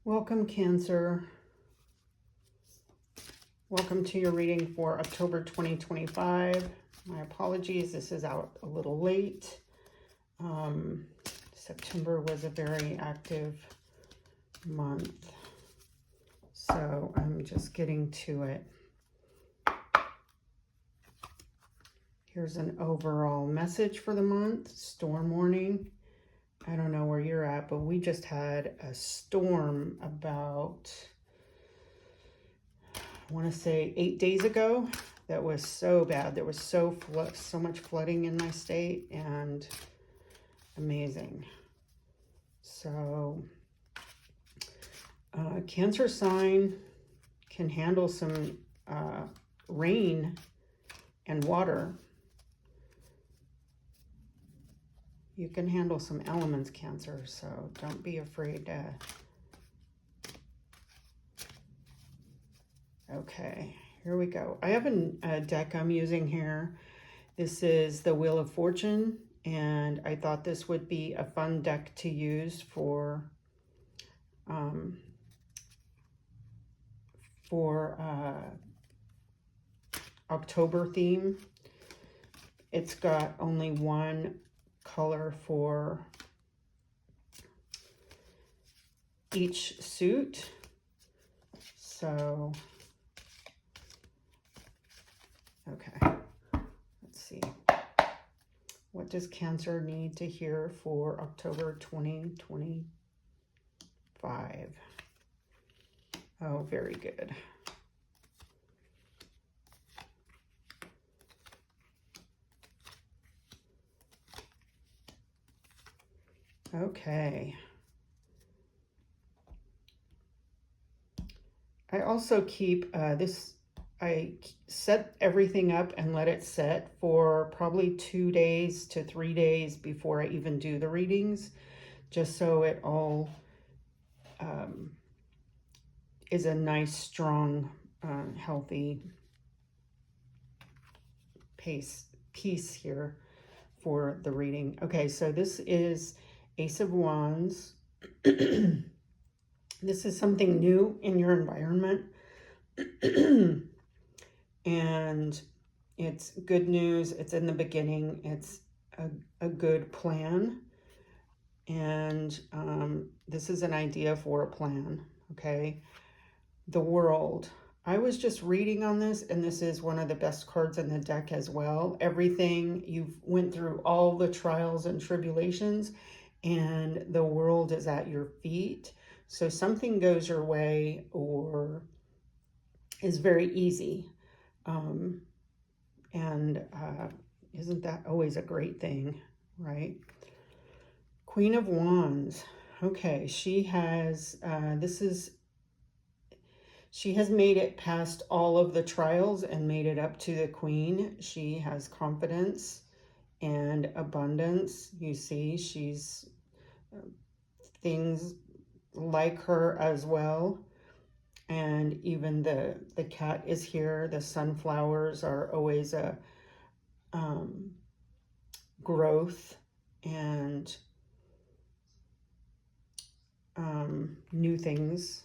Welcome, Cancer. Welcome to your reading for October 2025. My apologies, this is out a little late. September was a very active month, so I'm just getting to it. Here's an overall message for the month. Storm warning. I don't know where you're at, but we just had a storm about, I want to say 8 days ago. That was so bad. There was so much flooding in my state, and amazing. So Cancer sign can handle some rain and water. You can handle some elements, Cancer, so don't be afraid to. Okay, here we go. I have a deck I'm using here. This is the Wheel of Fortune, and I thought this would be a fun deck to use for October theme. It's got only one color for each suit. So, okay, let's see. What does Cancer need to hear for October 2025? Oh, very good. Okay. I also keep I set everything up and let it set for probably 2 days to 3 days before I even do the readings, just so it all is a nice, strong, healthy piece here for the reading. Okay, so this is Ace of Wands. This is something new in your environment. And it's good news. It's in the beginning. It's a good plan. And this is an idea for a plan, okay? The World. I was just reading on this, and this is one of the best cards in the deck as well. Everything, you've went through all the trials and tribulations, and the world is at your feet. So something goes your way or is very easy. Isn't that always a great thing, right? Queen of Wands. Okay, she has, she has made it past all of the trials and made it up to the Queen. She has confidence and abundance. You see, she's things like her as well. And even the cat is here. The sunflowers are always a growth and new things.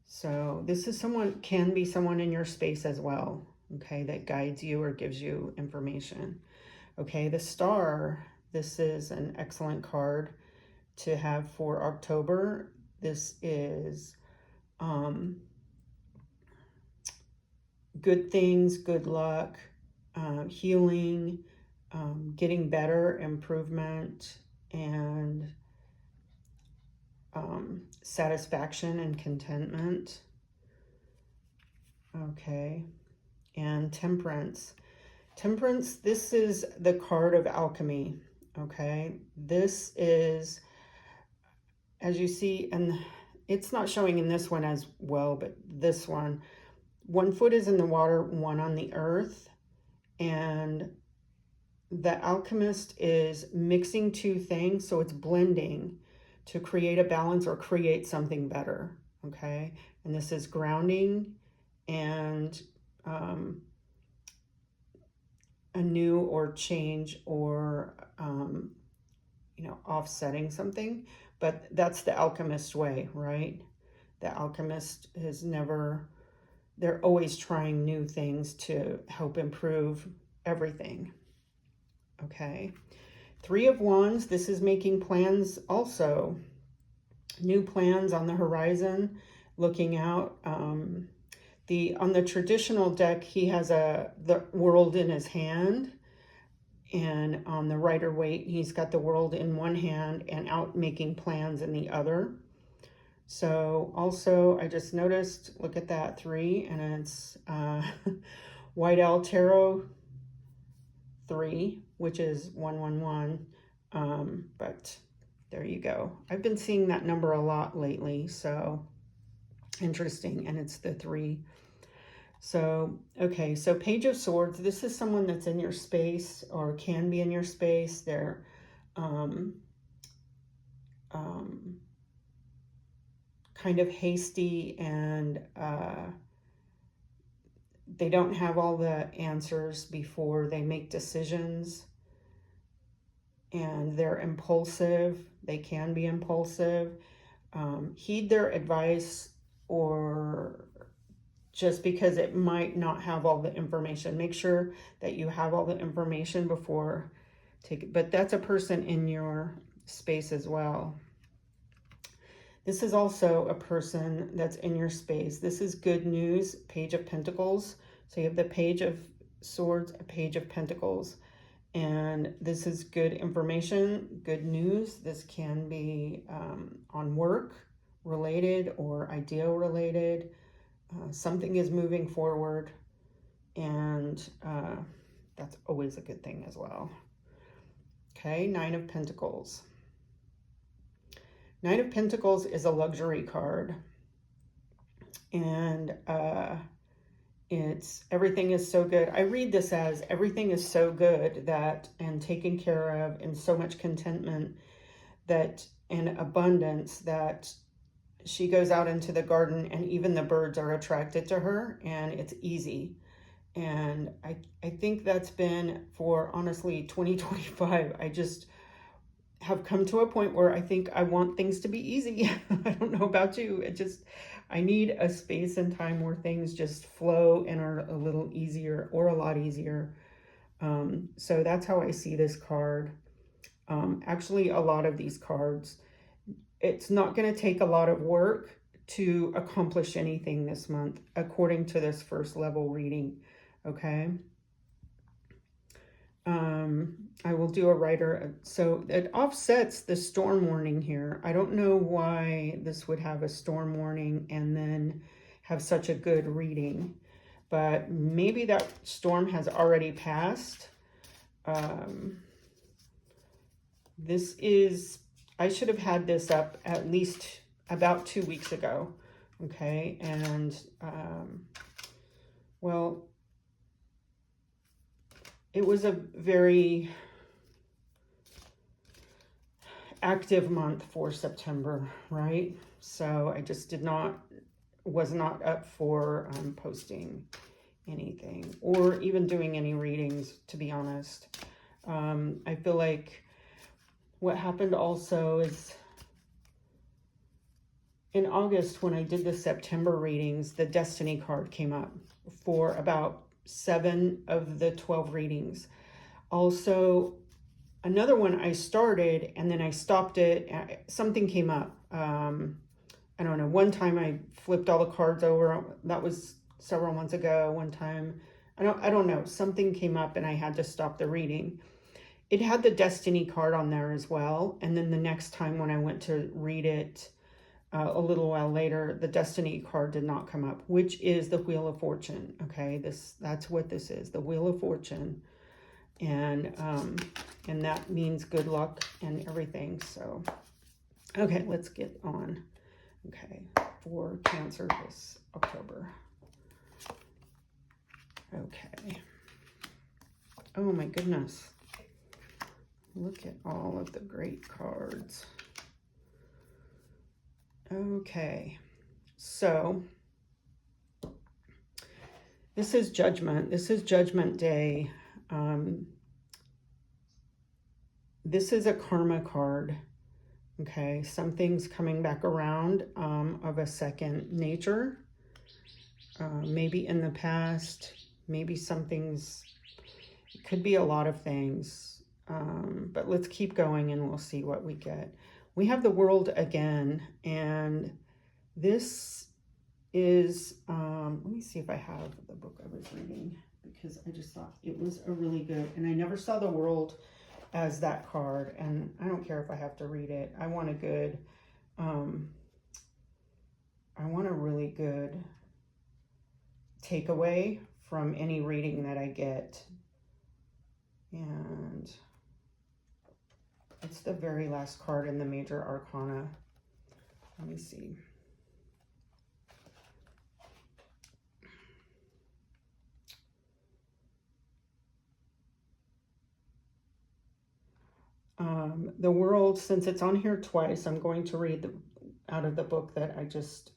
So this is can be someone in your space as well, okay, that guides you or gives you information. Okay, the Star, this is an excellent card to have for October. This is good things, good luck, healing, getting better, improvement, and satisfaction and contentment. Okay, and Temperance. Temperance, this is the card of alchemy, okay? This is, as you see, and it's not showing in this one as well, but this one foot is in the water, one on the earth, and the alchemist is mixing two things, so it's blending to create a balance or create something better, okay? And this is grounding and a new or change or you know, offsetting something, but that's the alchemist way, right? The alchemist is never, they're always trying new things to help improve everything. Okay. Three of Wands, this is making plans also. New plans on the horizon, looking out. On the traditional deck, he has the world in his hand, and on the Rider-Waite, he's got the world in one hand and out making plans in the other. So also, I just noticed, look at that, 3, and it's White Owl Tarot 3, which is 111. But there you go. I've been seeing that number a lot lately, so interesting, and it's the 3. So, okay, so Page of Swords, this is someone that's in your space or can be in your space. They're kind of hasty, and they don't have all the answers before they make decisions, and they're impulsive. They can be impulsive. Heed their advice, or just because it might not have all the information. Make sure that you have all the information before take it. But that's a person in your space as well. This is also a person that's in your space. This is good news, Page of Pentacles. So you have the Page of Swords, a Page of Pentacles. And this is good information, good news. This can be on work related or idea related. Something is moving forward, and that's always a good thing as well. Okay, 9 of Pentacles. 9 of Pentacles is a luxury card, and it's everything is so good. I read this as everything is so good that, and taken care of, and so much contentment that, and abundance, that she goes out into the garden and even the birds are attracted to her, and it's easy. And I think that's been for, honestly, 2025. I just have come to a point where I think I want things to be easy. I don't know about you. I need a space and time where things just flow and are a little easier, or a lot easier. So that's how I see this card. Actually, a lot of these cards, it's not going to take a lot of work to accomplish anything this month, according to this first level reading. Okay. I will do a writer. So it offsets the storm warning here. I don't know why this would have a storm warning and then have such a good reading, but maybe that storm has already passed. This is, I should have had this up at least about 2 weeks ago. Okay. And, well, it was a very active month for September, right? So I just was not up for posting anything or even doing any readings, to be honest. I feel like what happened also is in August, when I did the September readings, the Destiny card came up for about 7 of the 12 readings. Also, another one I started and then I stopped it. Something came up. I don't know. One time I flipped all the cards over. That was several months ago. One time, I don't know. Something came up and I had to stop the reading. It had the Destiny card on there as well. And then the next time when I went to read it, a little while later, the Destiny card did not come up, which is the Wheel of Fortune. Okay, that's what this is, the Wheel of Fortune, and that means good luck and everything. So, okay, let's get on. Okay, for Cancer this October. Okay. Oh my goodness! Look at all of the great cards. Okay, so this is Judgment. This is Judgment Day. this is a karma card. Okay, something's coming back around of a second nature. Maybe in the past, maybe something's, it could be a lot of things. But let's keep going and we'll see what we get. We have the World again, and this is, let me see if I have the book I was reading, because I just thought it was a really good, and I never saw the World as that card, and I don't care if I have to read it. I want a good, I want a really good takeaway from any reading that I get. And it's the very last card in the Major Arcana. Let me see. The World, since it's on here twice, I'm going to read out of the book that I just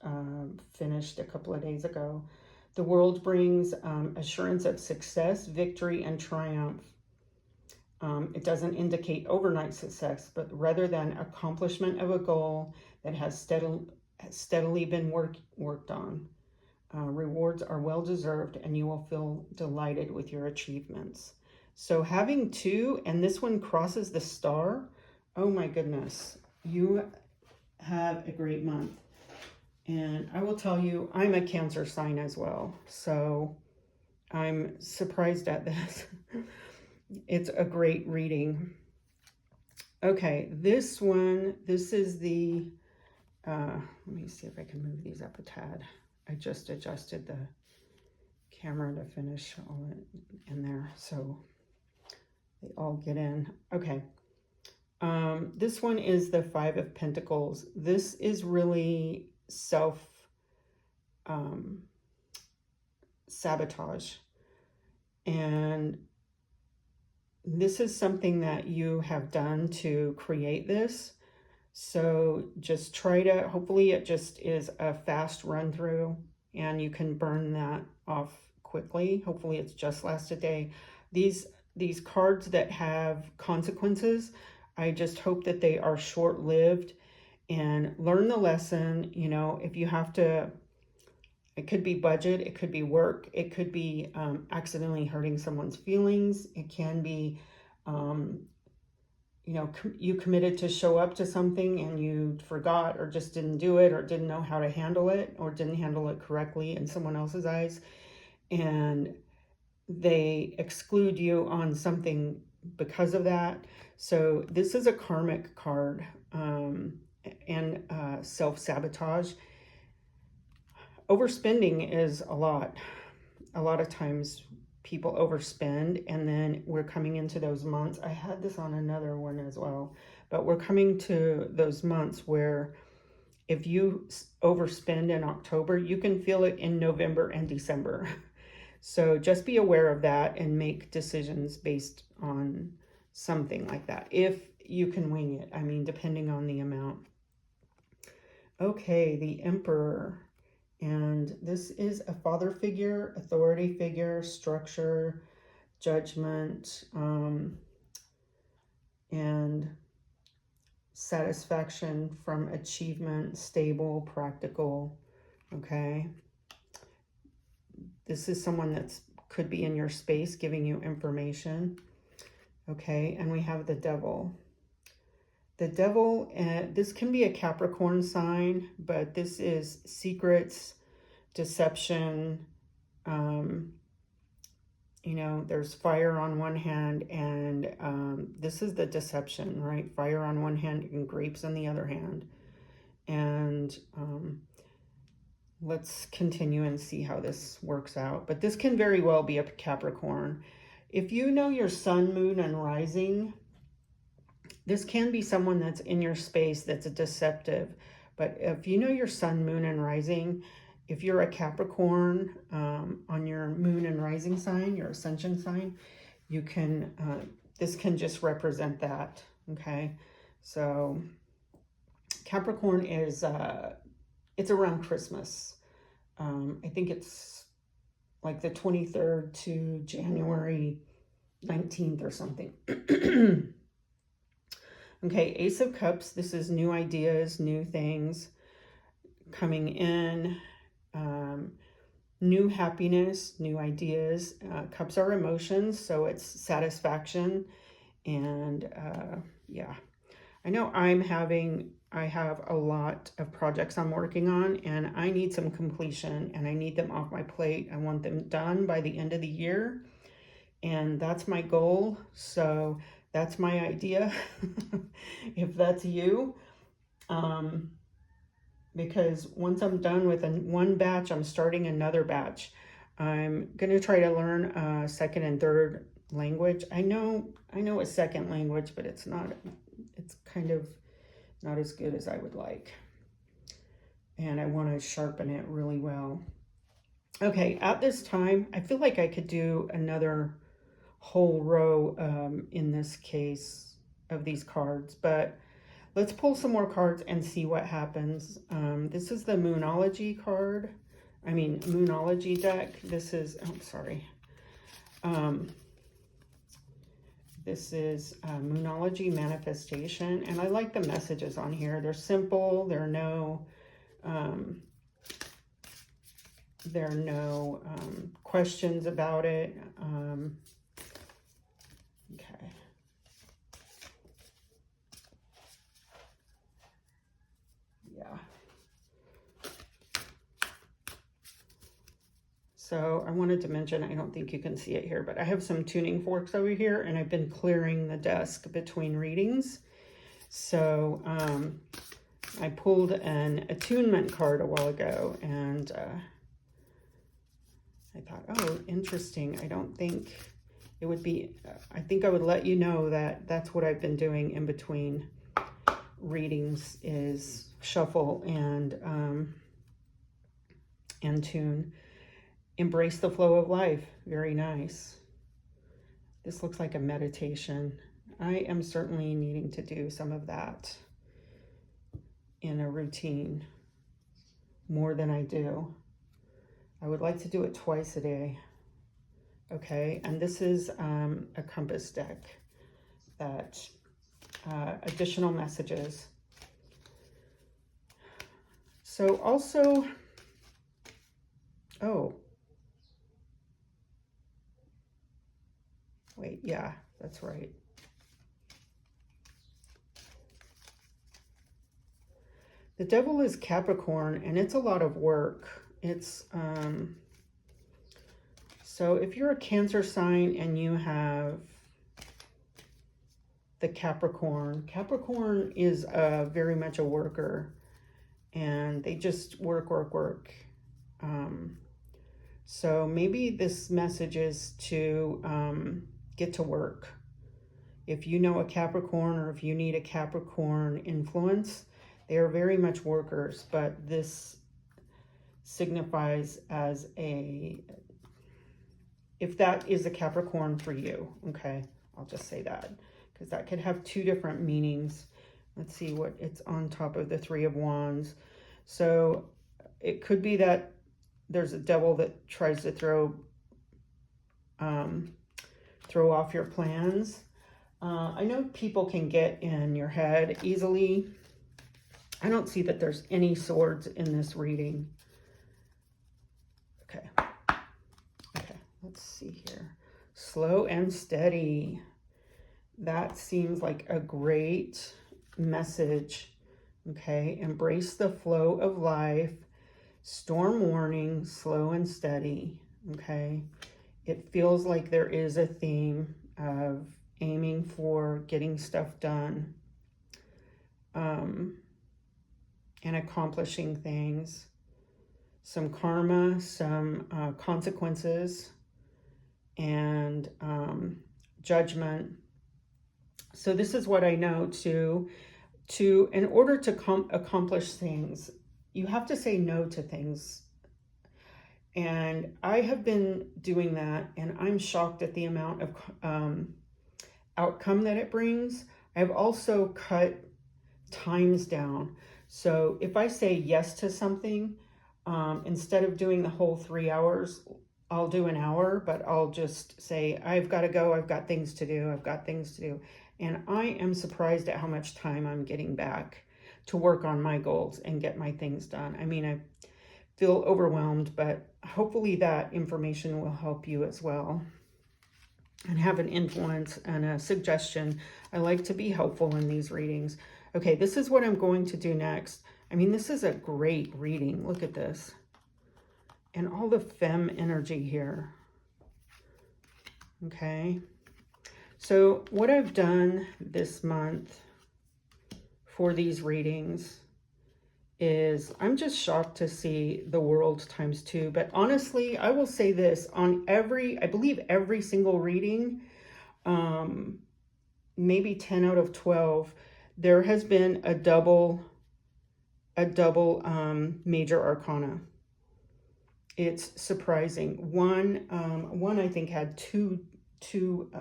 finished a couple of days ago. The World brings assurance of success, victory, and triumph. It doesn't indicate overnight success, but rather than accomplishment of a goal that has steadily been worked on. Rewards are well-deserved, and you will feel delighted with your achievements. So having two, and this one crosses the star, oh my goodness, you have a great month. And I will tell you, I'm a Cancer sign as well, so I'm surprised at this. It's a great reading. Okay, this one, this is the, let me see if I can move these up a tad. I just adjusted the camera to finish all in there, so they all get in. Okay. This one is the Five of Pentacles. This is really sabotage. And this is something that you have done to create this. So just try to, hopefully it just is a fast run through and you can burn that off quickly. Hopefully it's just last a day. These cards that have consequences, I just hope that they are short-lived and learn the lesson. You know, if you have to, it could be budget, it could be work, it could be accidentally hurting someone's feelings. It can be, you know, you committed to show up to something and you forgot or just didn't do it or didn't know how to handle it or didn't handle it correctly in someone else's eyes. And they exclude you on something because of that. So this is a karmic card and self-sabotage. Overspending is a lot of times people overspend, and then we're coming into those months. I had this on another one as well, but we're coming to those months where if you overspend in October, you can feel it in November and December. So just be aware of that and make decisions based on something like that, if you can wing it. I mean, depending on the amount. Okay, the Emperor. And this is a father figure, authority figure, structure, judgment, and satisfaction from achievement, stable, practical. Okay. This is someone that could be in your space giving you information. Okay, and we have the Devil. The Devil, this can be a Capricorn sign, but this is secrets, deception. You know, there's fire on one hand, and this is the deception, right? Fire on one hand and grapes on the other hand. And let's continue and see how this works out. But this can very well be a Capricorn. If you know your sun, moon, and rising, this can be someone that's in your space that's deceptive. But if you know your sun, moon, and rising, if you're a Capricorn on your moon and rising sign, your ascension sign, you can, this can just represent that, okay? So Capricorn is, it's around Christmas. I think it's like the 23rd to January 19th or something. Okay, Ace of Cups, this is new ideas, new things coming in, new happiness, new ideas. Cups are emotions, so it's satisfaction. And yeah, I know I have a lot of projects I'm working on, and I need some completion, and I need them off my plate. I want them done by the end of the year, and that's my goal. So that's my idea. If that's you, because once I'm done with one batch, I'm starting another batch. I'm going to try to learn a second and third language. I know a second language, but it's kind of not as good as I would like. And I want to sharpen it really well. Okay, at this time, I feel like I could do another whole row in this case of these cards, but let's pull some more cards and see what happens. This is the Moonology card. Moonology deck. This is, this is Moonology Manifestation. And I like the messages on here. They're simple. There are no questions about it. Okay. Yeah. So I wanted to mention, I don't think you can see it here, but I have some tuning forks over here, and I've been clearing the desk between readings. So I pulled an attunement card a while ago, and I thought, oh, interesting. I don't think it would be, I think I would let you know that that's what I've been doing in between readings, is shuffle and tune. Embrace the flow of life. Very nice. This looks like a meditation. I am certainly needing to do some of that in a routine more than I do. I would like to do it twice a day. Okay, and this is a compass deck that additional messages. So also, oh, wait, yeah, that's right. The devil is Capricorn, and it's a lot of work. It's, so if you're a Cancer sign and you have the Capricorn is very much a worker, and they just work. So maybe this message is to get to work. If you know a Capricorn, or if you need a Capricorn influence, they are very much workers, but this signifies as if that is a Capricorn for you, okay? I'll just say that, because that could have two different meanings. Let's see what it's on top of the Three of Wands. So it could be that there's a devil that tries to throw off your plans. I know people can get in your head easily. I don't see that there's any swords in this reading. Okay, let's see here. Slow and steady. That seems like a great message. Okay, embrace the flow of life. Storm warning, slow and steady. Okay, it feels like there is a theme of aiming for getting stuff done and accomplishing things. Some karma, some consequences, and judgment. So this is what I know to in order to accomplish things, you have to say no to things. And I have been doing that, and I'm shocked at the amount of outcome that it brings. I've also cut times down. So if I say yes to something, instead of doing the whole 3 hours, I'll do an hour, but I'll just say, I've got to go. I've got things to do. And I am surprised at how much time I'm getting back to work on my goals and get my things done. I mean, I feel overwhelmed, but hopefully that information will help you as well and have an influence and a suggestion. I like to be helpful in these readings. Okay, this is what I'm going to do next. I mean, this is a great reading. Look at this. And all the femme energy here. Okay. So what I've done this month for these readings is I'm just shocked to see the world ×2. But honestly, I will say this, on I believe every single reading, maybe 10 out of 12, there has been a double major arcana. It's surprising. One I think had two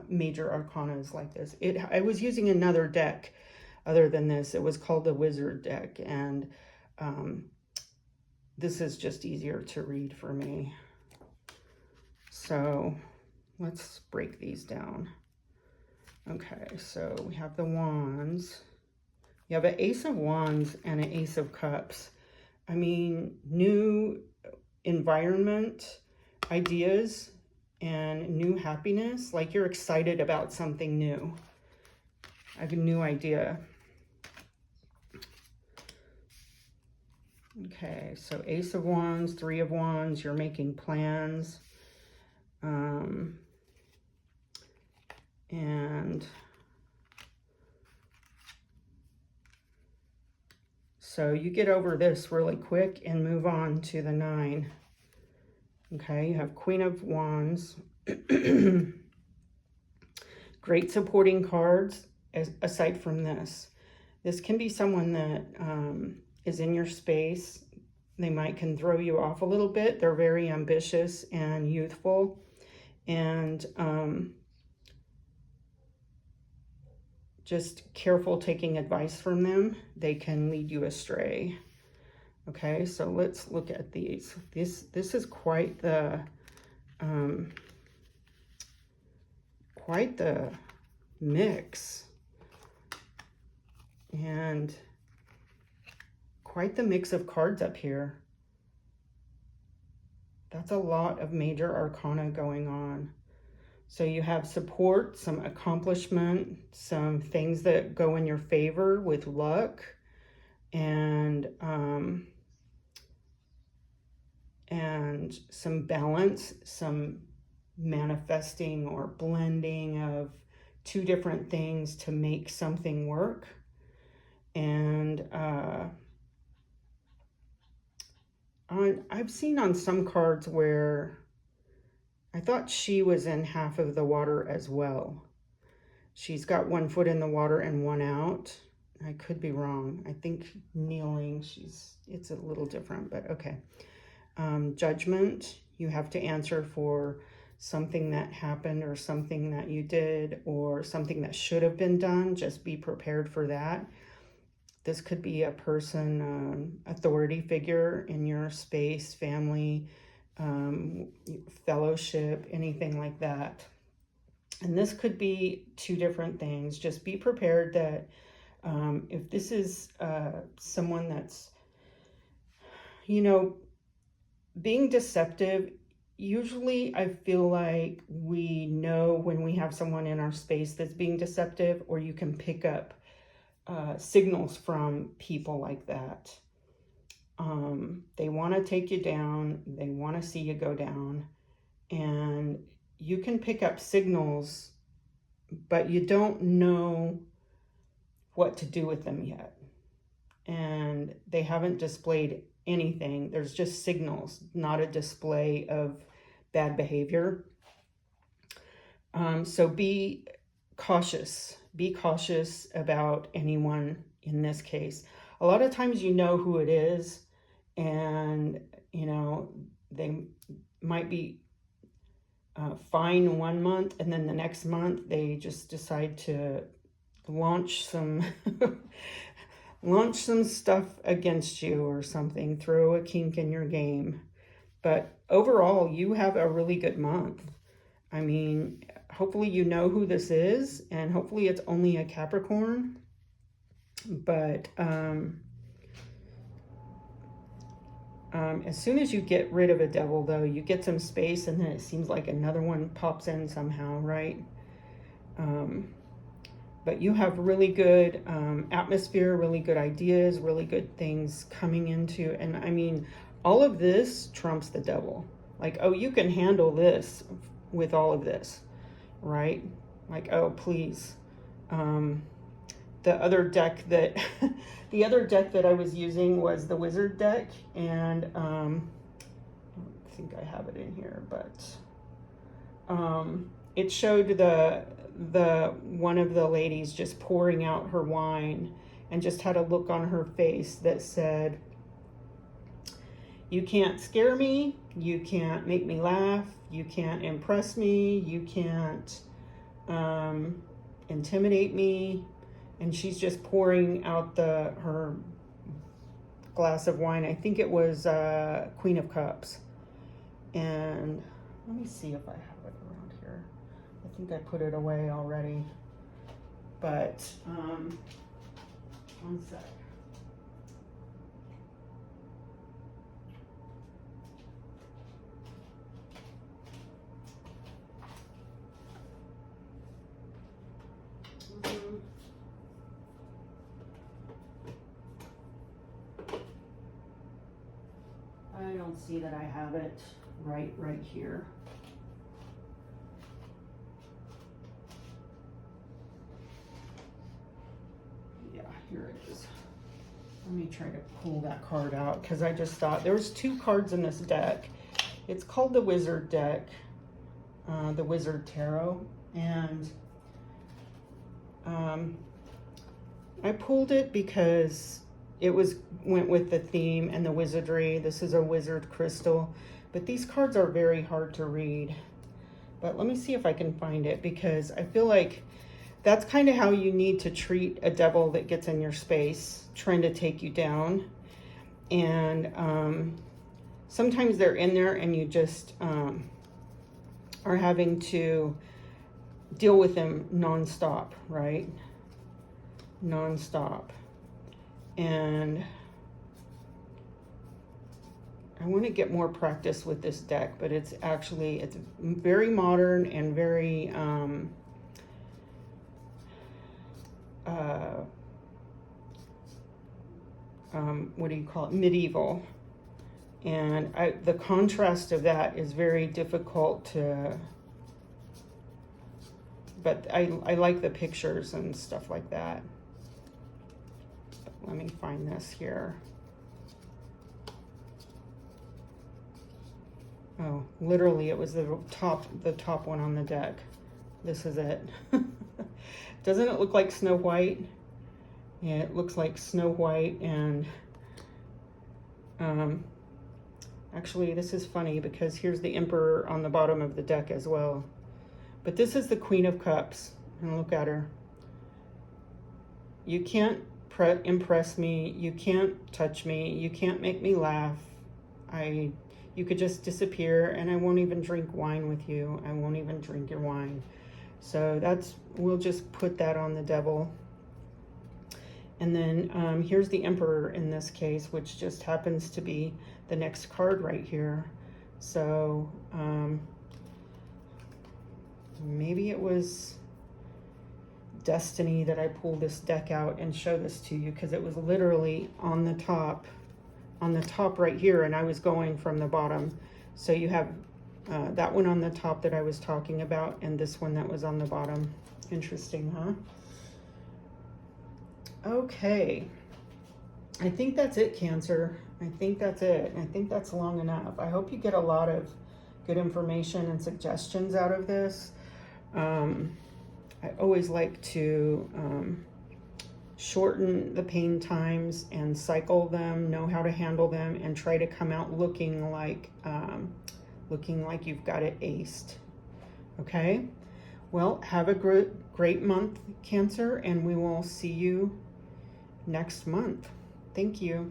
major arcanas like this. I was using another deck other than this. It was called the Wizard deck, and this is just easier to read for me. So let's break these down. Okay, so we have the Wands. You have an Ace of Wands and an Ace of Cups. I mean, new environment, ideas, and new happiness. Like you're excited about something new. I have a new idea. Okay, so Ace of Wands, Three of Wands, you're making plans. And so you get over this really quick and move on to the 9. Okay, you have Queen of Wands. Great supporting cards aside from this. This can be someone that is in your space. They can throw you off a little bit. They're very ambitious and youthful, and just careful taking advice from them. They can lead you astray. Okay, so let's look at these. This is quite the mix, and quite the mix of cards up here. That's a lot of major arcana going on. So you have support, some accomplishment, some things that go in your favor with luck, and some balance, some manifesting or blending of two different things to make something work. And I've seen on some cards where I thought she was in half of the water as well. She's got one foot in the water and one out. I could be wrong. I think kneeling, it's a little different, but okay. Judgment, you have to answer for something that happened or something that you did or something that should have been done. Just be prepared for that. This could be a person, authority figure in your space, family, fellowship, anything like that. And this could be two different things. Just be prepared that if this is someone that's, being deceptive, usually I feel like we know when we have someone in our space that's being deceptive, or you can pick up signals from people like that. They want to take you down. They want to see you go down. And you can pick up signals, but you don't know what to do with them yet. And they haven't displayed anything. There's just signals, not a display of bad behavior. So be cautious. Be cautious about anyone in this case. A lot of times you know who it is, and they might be fine 1 month, and then the next month they just decide to launch some stuff against you or something, throw a kink in your game. But overall, you have a really good month. I mean, hopefully you know who this is, and hopefully it's only a Capricorn. But as soon as you get rid of a devil, though, you get some space, and then it seems like another one pops in somehow, right? But you have really good atmosphere, really good ideas, really good things coming into, and I mean, all of this trumps the devil. Like, oh, you can handle this with all of this, right? Like, oh, please. The other deck that the other deck that I was using was the wizard deck, and I don't think I have it in here, but it showed the one of the ladies just pouring out her wine and just had a look on her face that said, you can't scare me, you can't make me laugh, you can't impress me, you can't intimidate me. And she's just pouring out her glass of wine. I think it was Queen of Cups. And let me see if I have it around here. I think I put it away already. But one sec. I don't see that I have it right here. Yeah, here it is. Let me try to pull that card out, because I just thought there was 2 cards in this deck. It's called the Wizard deck, the Wizard Tarot, and I pulled it because it went with the theme and the wizardry. This is a wizard crystal, but these cards are very hard to read. But let me see if I can find it, because I feel like that's kind of how you need to treat a devil that gets in your space, trying to take you down. And sometimes they're in there and you just are having to deal with them nonstop, right? Nonstop. And I want to get more practice with this deck, but it's very modern and very what do you call it, medieval, and the contrast of that is very difficult to, but I like the pictures and stuff like that. Let me find this here. Oh, literally it was the top one on the deck. This is it. Doesn't it look like Snow White? Yeah, it looks like Snow White. And actually this is funny, because here's the Emperor on the bottom of the deck as well. But this is the Queen of Cups, and look at her. You can't impress me, you can't touch me, you can't make me laugh. You could just disappear, and I won't even drink wine with you. I won't even drink your wine. So we'll just put that on the devil. And then here's the Emperor in this case, which just happens to be the next card right here. So maybe it was destiny that I pulled this deck out and show this to you, because it was literally on the top right here, and I was going from the bottom. So you have that one on the top that I was talking about, and this one that was on the bottom. Interesting, huh? Okay, I think that's it, Cancer. I think that's it. I think that's long enough. I hope you get a lot of good information and suggestions out of this. I always like to shorten the pain times and cycle them, know how to handle them, and try to come out looking like you've got it aced. Okay? Well, have a great month, Cancer, and we will see you next month. Thank you.